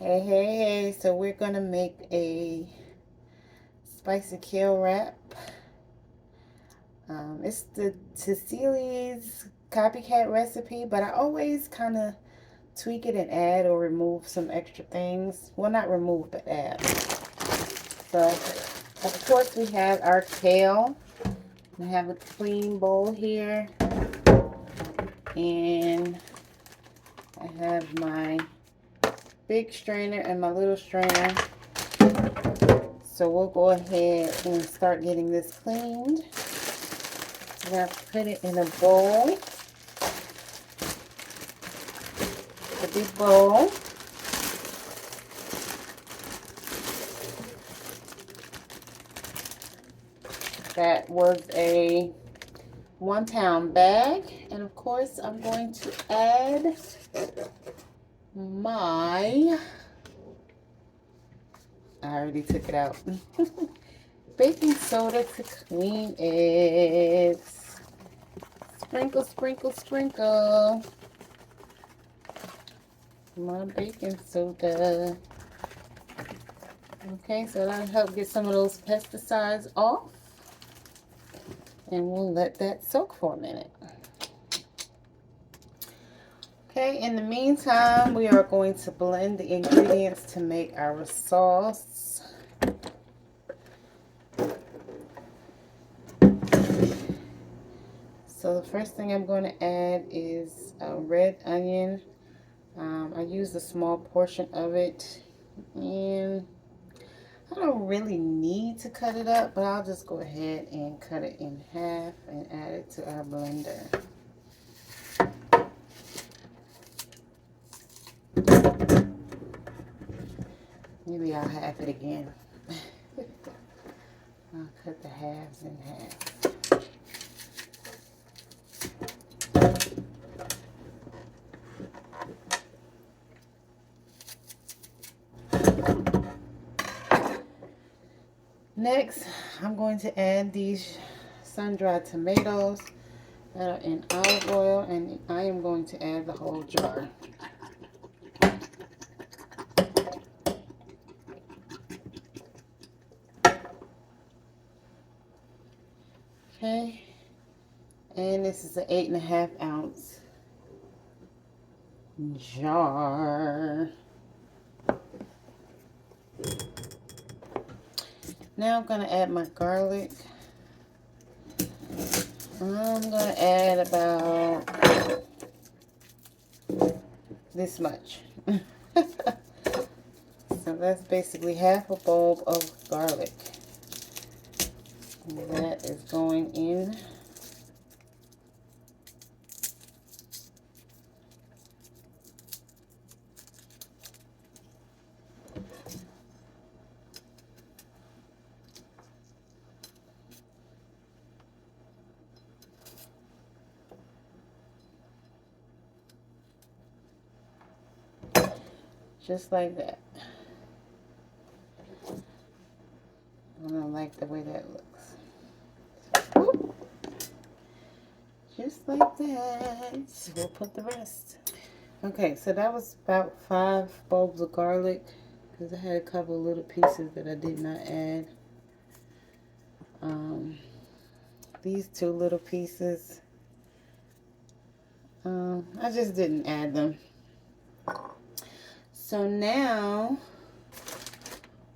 Hey, so we're gonna make a spicy kale wrap. It's the Cecilia's copycat recipe, but I always kind of tweak it and add or remove some extra things. Well, not remove, but add. So, of course, we have our kale. I have a clean bowl here, and I have my big strainer and my little strainer. So we'll go ahead and start getting this cleaned. I'm going to put it in a bowl, a big bowl. That was a 1-pound bag. And of course, I'm going to add my, I already took it out, baking soda to clean it. Sprinkle, sprinkle, sprinkle. My baking soda. Okay, so that'll help get some of those pesticides off. And we'll let that soak for a minute. Okay, in the meantime, we are going to blend the ingredients to make our sauce. So the first thing I'm going to add is a red onion. I used a small portion of it, and I don't really need to cut it up, but I'll just go ahead and cut it in half and add it to our blender. Maybe I'll half it again. I'll cut the halves in half. Next, I'm going to add these sun-dried tomatoes that are in olive oil, and I am going to add the whole jar. Okay, and this is an 8.5 ounce jar. Now I'm going to add my garlic. I'm going to add about this much. So that's basically half a bulb of garlic. And that is going in. Just like that. I don't like the way that looks. Whoop. Just like that. We'll put the rest. Okay, so that was about 5 bulbs of garlic, because I had a couple of little pieces that I did not add. These 2 little pieces, I just didn't add them. So now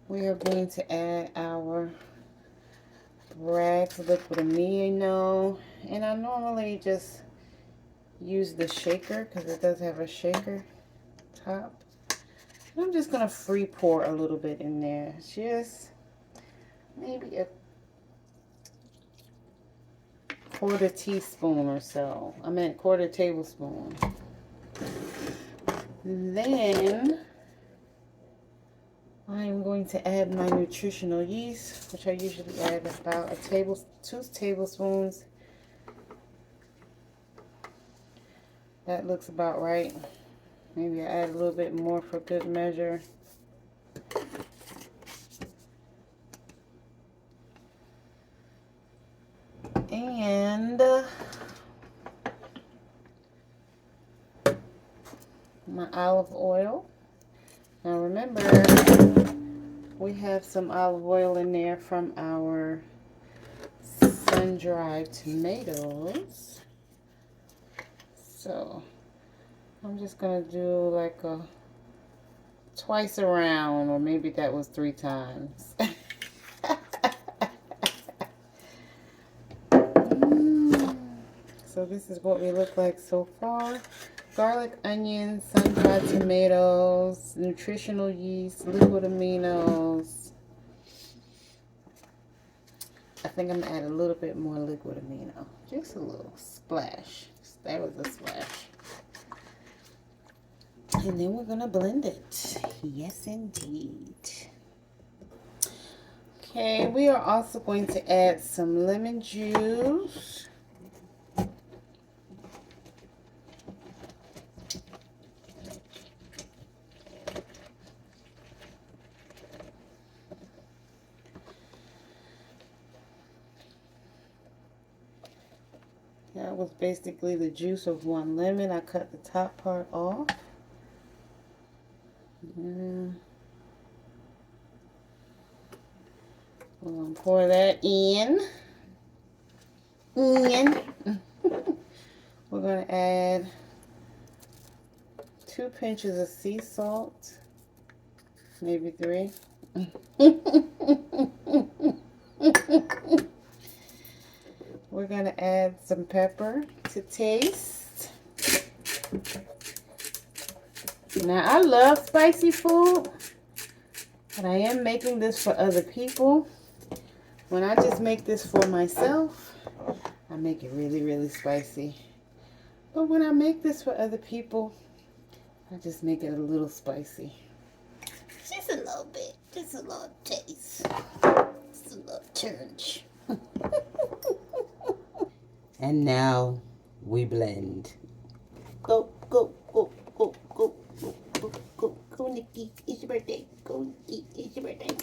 we are going to add our Bragg's liquid amino, and I normally just use the shaker because it does have a shaker top. I'm just gonna free pour a little bit in there, just maybe a 1/4 teaspoon or so. I meant 1/4 tablespoon. Then I'm going to add my nutritional yeast, which I usually add about 2 tablespoons. That looks about right. Maybe I add a little bit more for good measure. And my olive oil. Now remember, we have some olive oil in there from our sun-dried tomatoes. So I'm just gonna do like a twice around, or maybe that was 3 times. So this is what we look like so far. Garlic, onions, sun-dried tomatoes, nutritional yeast, liquid aminos. I think I'm gonna add a little bit more liquid amino. Just a little splash. That was a splash. And then we're gonna blend it. Yes, indeed. Okay, we are also going to add some lemon juice. That was basically the juice of 1 lemon. I cut the top part off. We're gonna pour that in. We're gonna add 2 pinches of sea salt, maybe 3. We're gonna add some pepper to taste. Now, I love spicy food, but I am making this for other people. When I just make this for myself, I make it really, really spicy. But when I make this for other people, I just make it a little spicy. Just a little bit. Just a little taste. Just a little turn. And now we blend. Go, go, go, go, go, go, go, go, go, Nikki. It's your birthday. Go, Nikki. It's your birthday.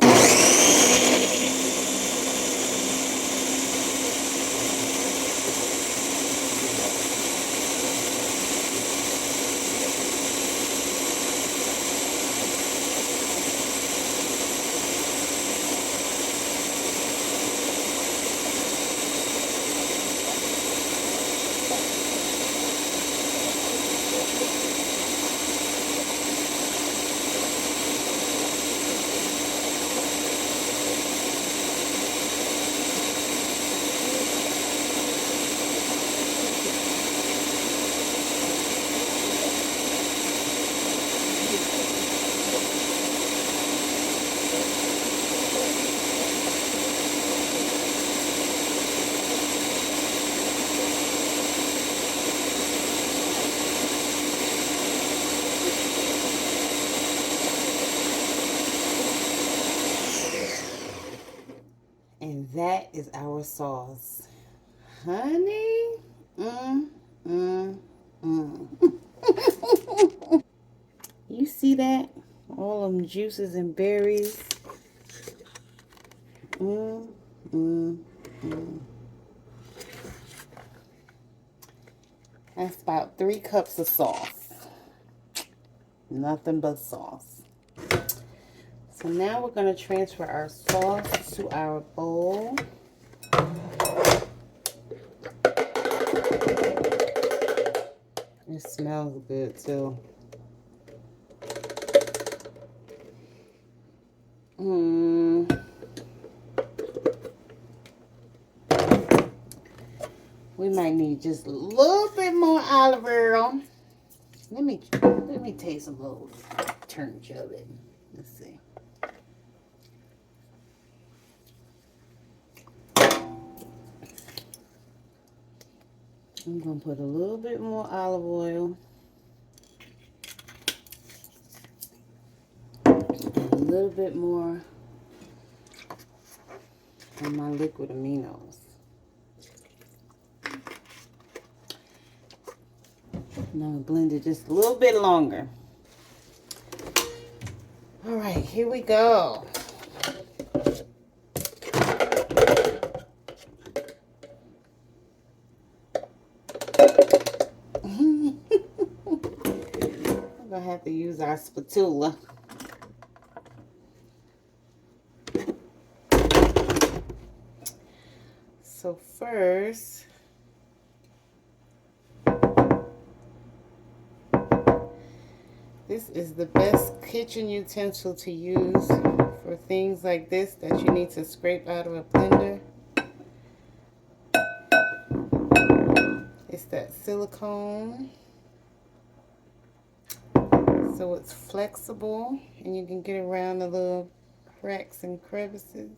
And that is our sauce. Honey. You see that? All them juices and berries. That's about 3 cups of sauce. Nothing but sauce. So now we're going to transfer our sauce to our bowl. It smells good too. We might need just a little bit more olive oil. Let me taste some little turns of it. Let's see. I'm gonna put a little bit more olive oil and a little bit more of my liquid aminos. Now blend it just a little bit longer. All right, here we go. I'm gonna have to use our spatula. So first, this is the best kitchen utensil to use for things like this that you need to scrape out of a blender. It's that silicone, so it's flexible and you can get around the little cracks and crevices.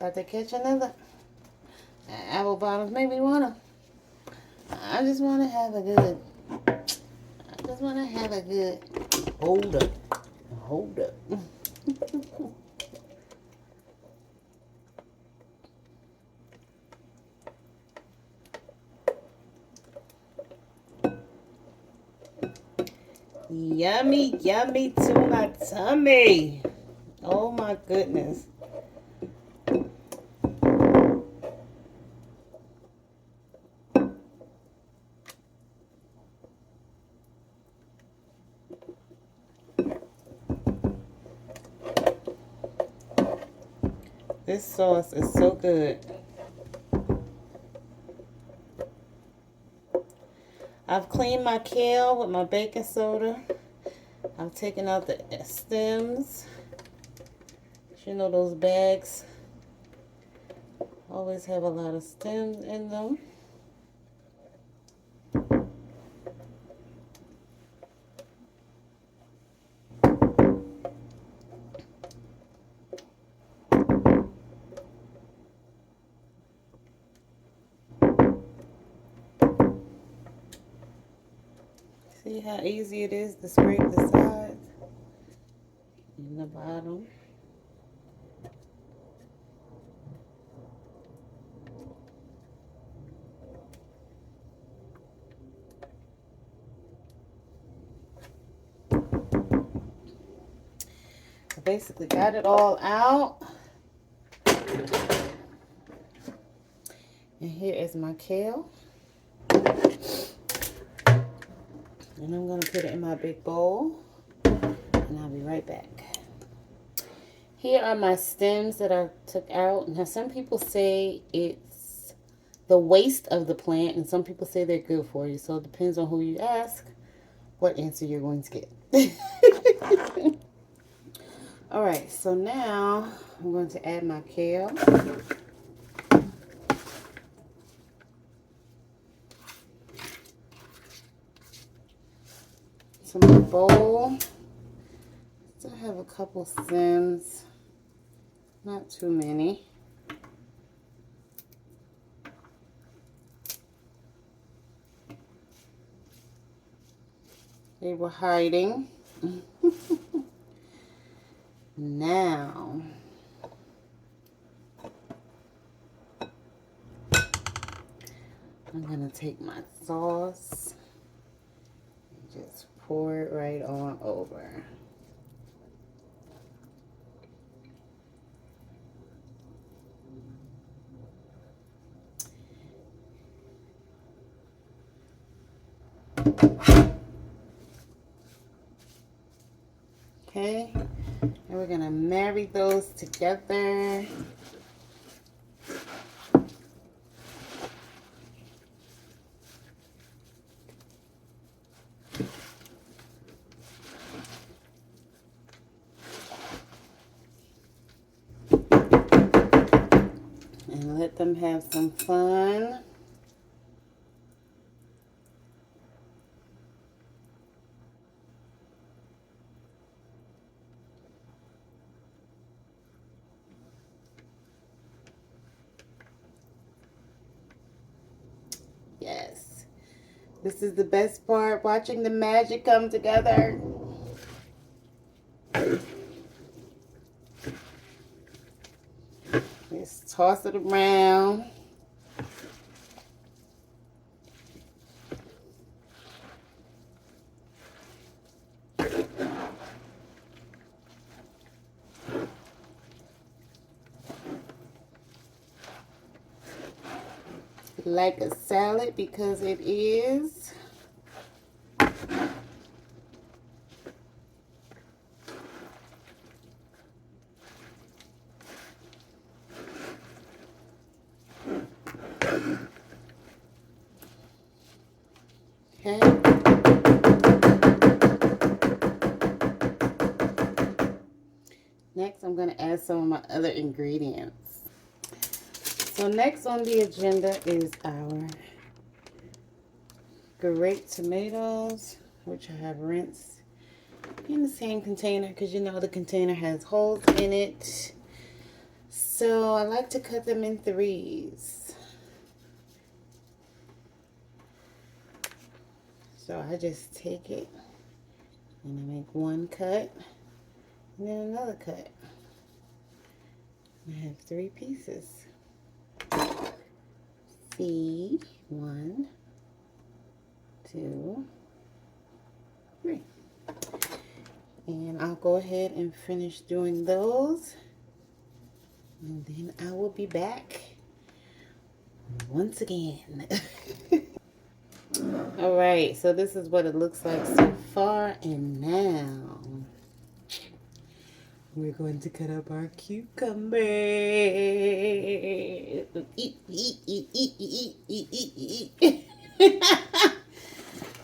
About to catch another. Apple bottoms make me wanna. I just wanna have a good. I just wanna have a good. Hold up. Hold up. Yummy, yummy to my tummy. Oh my goodness. This sauce is so good. I've cleaned my kale with my baking soda. I've taken out the stems. You know those bags always have a lot of stems in them. See how easy it is to scrape the sides and the bottom. I basically got it all out. And here is my kale. And I'm going to put it in my big bowl. And I'll be right back. Here are my stems that I took out. Now, some people say it's the waste of the plant, and some people say they're good for you. So it depends on who you ask what answer you're going to get. All right, so now I'm going to add my kale. To my bowl. Still have a couple stems, not too many. They were hiding. Now, I'm going to take my sauce and just pour it right on over. Okay, and we're going to marry those together. And let them have some fun. Yes. This is the best part, watching the magic come together. Just toss it around. like a salad because it is. Okay. Next, I'm going to add some of my other ingredients. So next on the agenda is our grape tomatoes, which I have rinsed in the same container because you know the container has holes in it. So I like to cut them in threes. So I just take it and I make one cut and then another cut. I have 3 pieces. See, 1, 2, 3. And I'll go ahead and finish doing those. And then I will be back once again. Alright, so this is what it looks like so far. And now we're going to cut up our cucumber.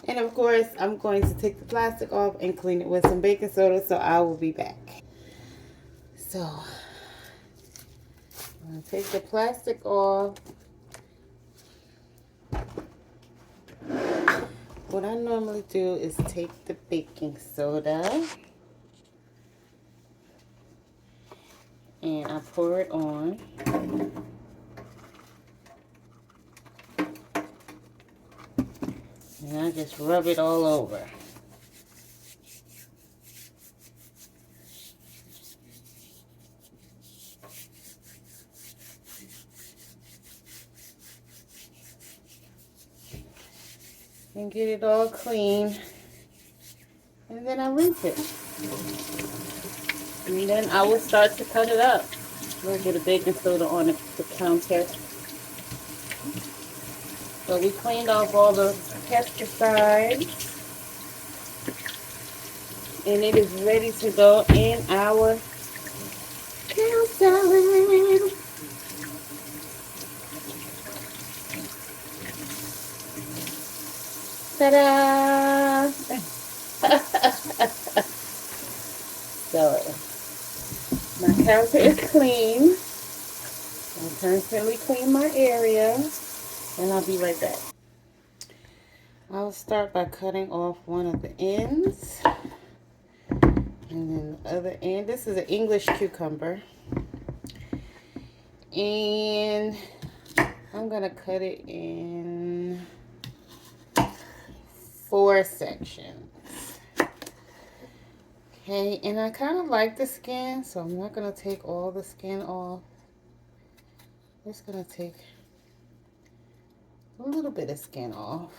And of course, I'm going to take the plastic off and clean it with some baking soda, so I will be back. So, I'm going to take the plastic off. What I normally do is take the baking soda and I pour it on. And I just rub it all over. And get it all clean. And then I rinse it. And then I will start to cut it up. We'll get a baking soda on the counter. So we cleaned off all the pesticides. And it is ready to go in our kale salad. Ta-da! So, my counter is clean. I constantly clean my area. And I'll be right back. I'll start by cutting off one of the ends. And then the other end. This is an English cucumber. And I'm going to cut it in 4 sections. Okay, and I kind of like the skin, so I'm not going to take all the skin off. I'm just going to take a little bit of skin off.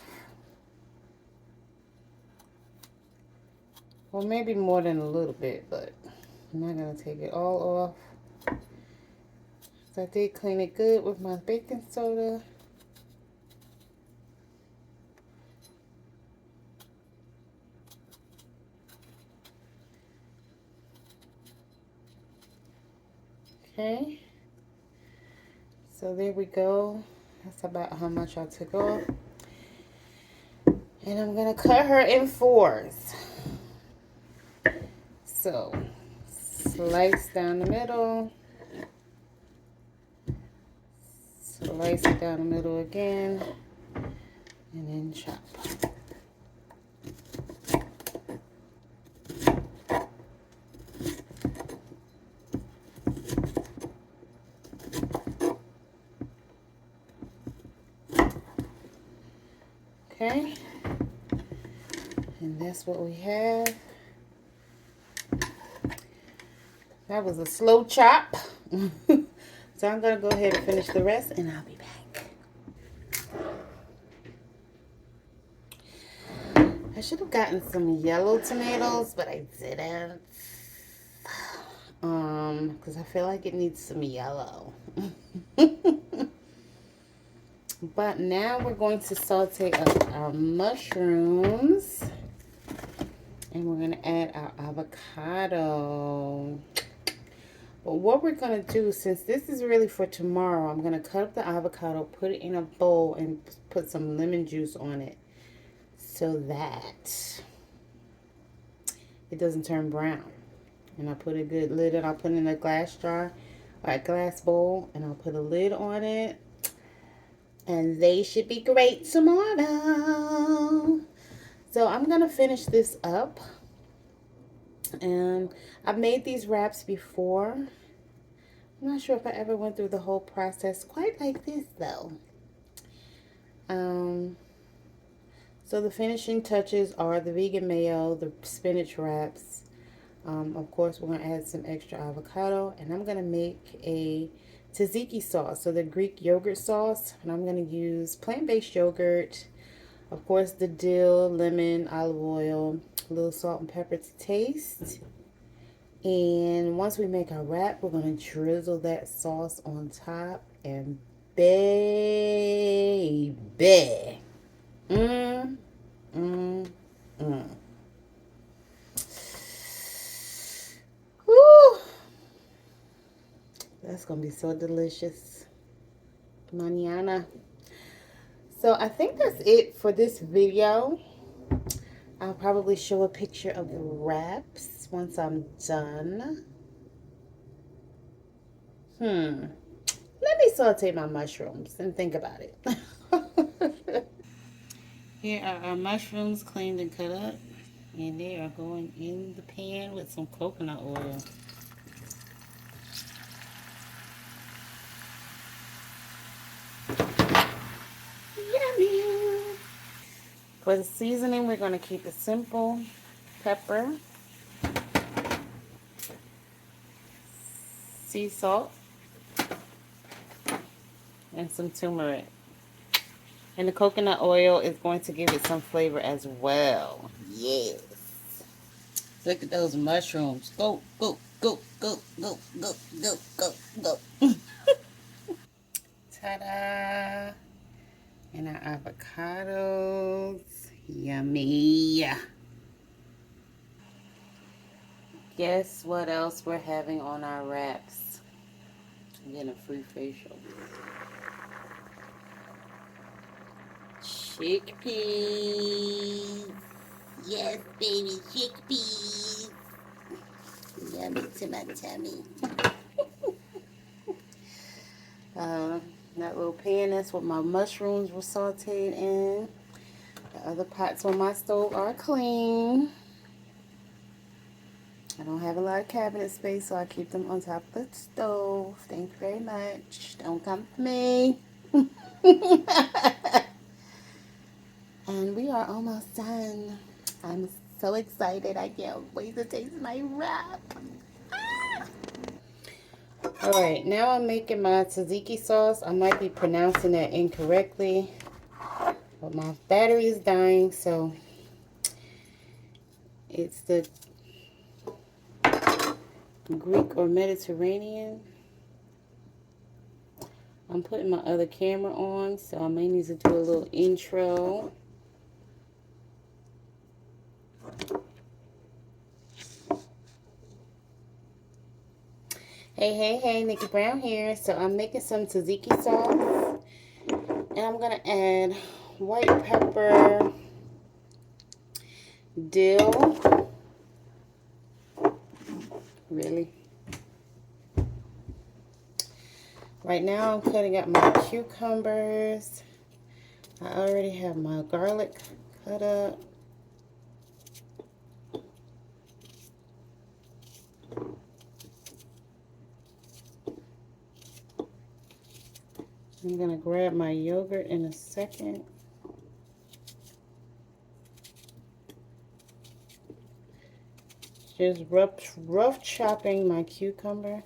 Well, maybe more than a little bit, but I'm not going to take it all off. So I did clean it good with my baking soda. Okay, so there we go. That's about how much I took off. And I'm going to cut her in 4s. So, slice down the middle. Slice it down the middle again. And then chop. Okay, and that's what we have. That was a slow chop. So I'm going to go ahead and finish the rest and I'll be back. I should have gotten some yellow tomatoes, but I didn't. Because I feel like it needs some yellow. But now we're going to saute up our mushrooms. And we're going to add our avocado. But what we're going to do, since this is really for tomorrow, I'm going to cut up the avocado, put it in a bowl, and put some lemon juice on it so that it doesn't turn brown. And I put a good lid, and I'll put it in a glass jar or a glass bowl, and I'll put a lid on it. And they should be great tomorrow. So I'm going to finish this up. And I've made these wraps before. I'm not sure if I ever went through the whole process quite like this though. So the finishing touches are the vegan mayo, the spinach wraps. Of course, we're going to add some extra avocado, and I'm going to make a tzatziki sauce, so the Greek yogurt sauce, and I'm going to use plant-based yogurt, of course, the dill, lemon, olive oil, a little salt and pepper to taste. And once we make our wrap, we're going to drizzle that sauce on top, and baby, mmm. Woo! That's gonna be so delicious. Mañana. So I think that's it for this video. I'll probably show a picture of the wraps once I'm done. Let me saute my mushrooms and think about it. Here are our mushrooms cleaned and cut up. And they are going in the pan with some coconut oil. Yummy! For the seasoning, we're going to keep it simple. Pepper, sea salt, and some turmeric. And the coconut oil is going to give it some flavor as well. Yes. Look at those mushrooms. Go, go, go, go, go, go, go, go, go. Ta-da! And our avocados. Yummy. Guess what else we're having on our wraps? I'm getting a free facial. Chickpeas. Yes, baby, chickpeas. Yummy to my tummy. That little pan, that's what my mushrooms were sauteed in. The other pots on my stove are clean. I don't have a lot of cabinet space, so I keep them on top of the stove. Thank you very much. Don't come for me. And we are almost done. I'm so excited. I can't wait to taste my wrap. Alright, now I'm making my tzatziki sauce. I might be pronouncing that incorrectly, but my battery is dying, so it's the Greek or Mediterranean. I'm putting my other camera on, so I may need to do a little intro. Hey, Nikki Brown here. So I'm making some tzatziki sauce. And I'm going to add white pepper, dill. Really? Right now I'm cutting up my cucumbers. I already have my garlic cut up. I'm going to grab my yogurt in a second. Just rough chopping my cucumber.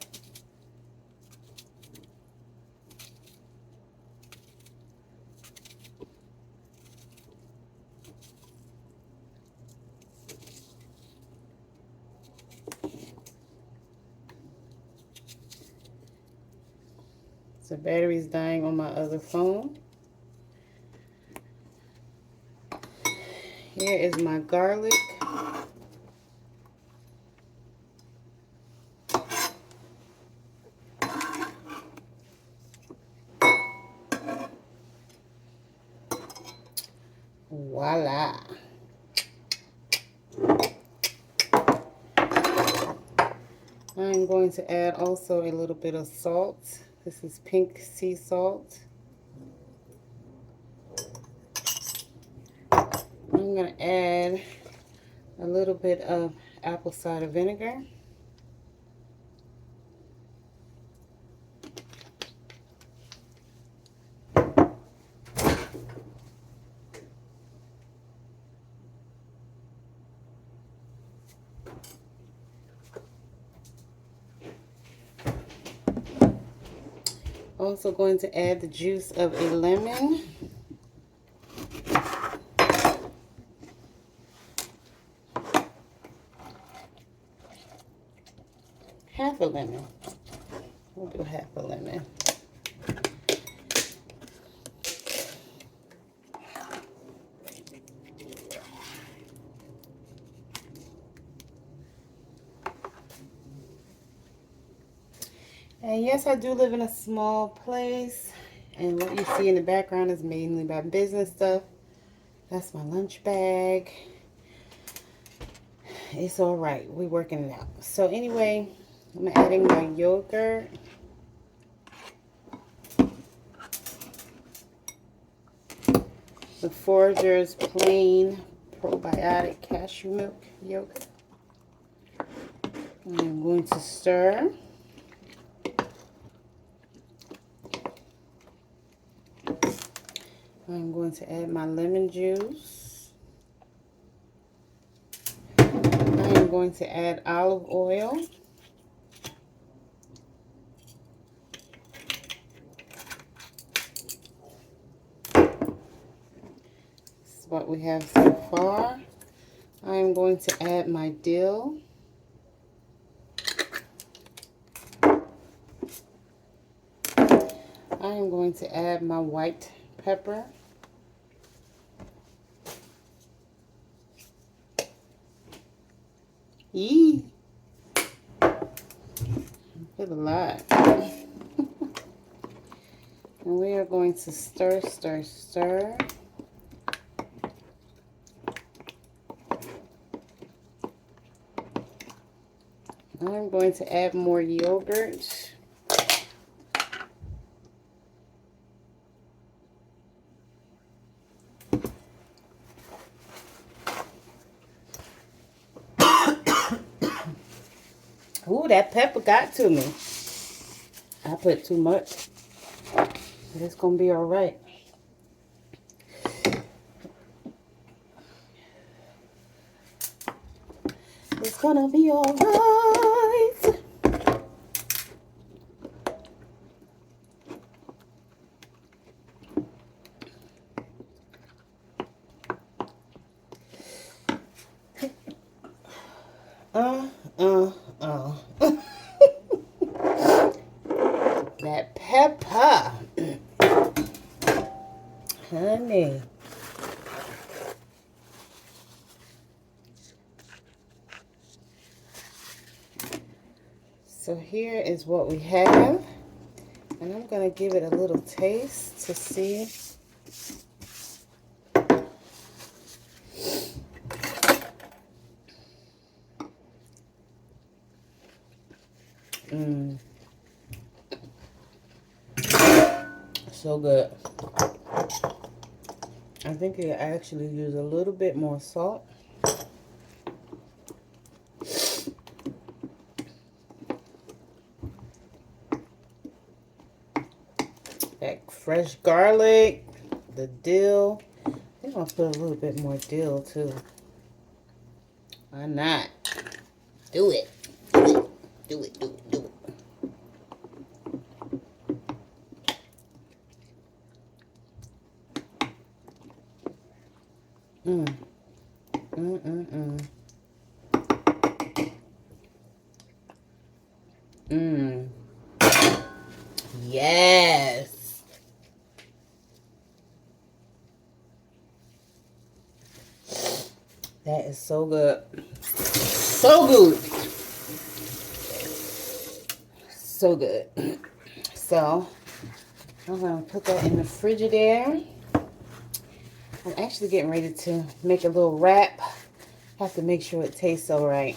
The battery's dying on my other phone. Here is my garlic. Voila. I'm going to add also a little bit of salt. This is pink sea salt. I'm going to add a little bit of apple cider vinegar. Also going to add the juice of a lemon. Half a lemon. We'll do half a lemon. And yes, I do live in a small place, and what you see in the background is mainly my business stuff. That's my lunch bag. It's all right. We're working it out. So anyway, I'm adding my yogurt. The Folgers plain probiotic cashew milk yogurt. I'm going to stir. I'm going to add my lemon juice. I'm going to add olive oil. This is what we have so far. I'm going to add my dill. I am going to add my white pepper. Yee! Put a lot. And we are going to stir, stir, stir. I'm going to add more yogurt. Ooh, that pepper got to me. I put too much. But it's going to be all right. It's going to be all right. That pepper. Honey. So here is what we have. And I'm going to give it a little taste to see. So good. I think I actually use a little bit more salt. That fresh garlic, the dill. I think I'll put a little bit more dill too. Why not? Do it. Do it. Do it. Do it. Do it. Yes. That is so good. So good. So good. So I'm going to put that in the Frigidaire. I'm actually getting ready to make a little wrap. Have to make sure it tastes all right.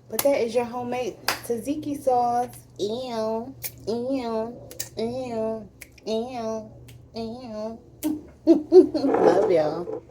But that is your homemade tzatziki sauce. Ew, ew, ew, ew, ew. Love y'all.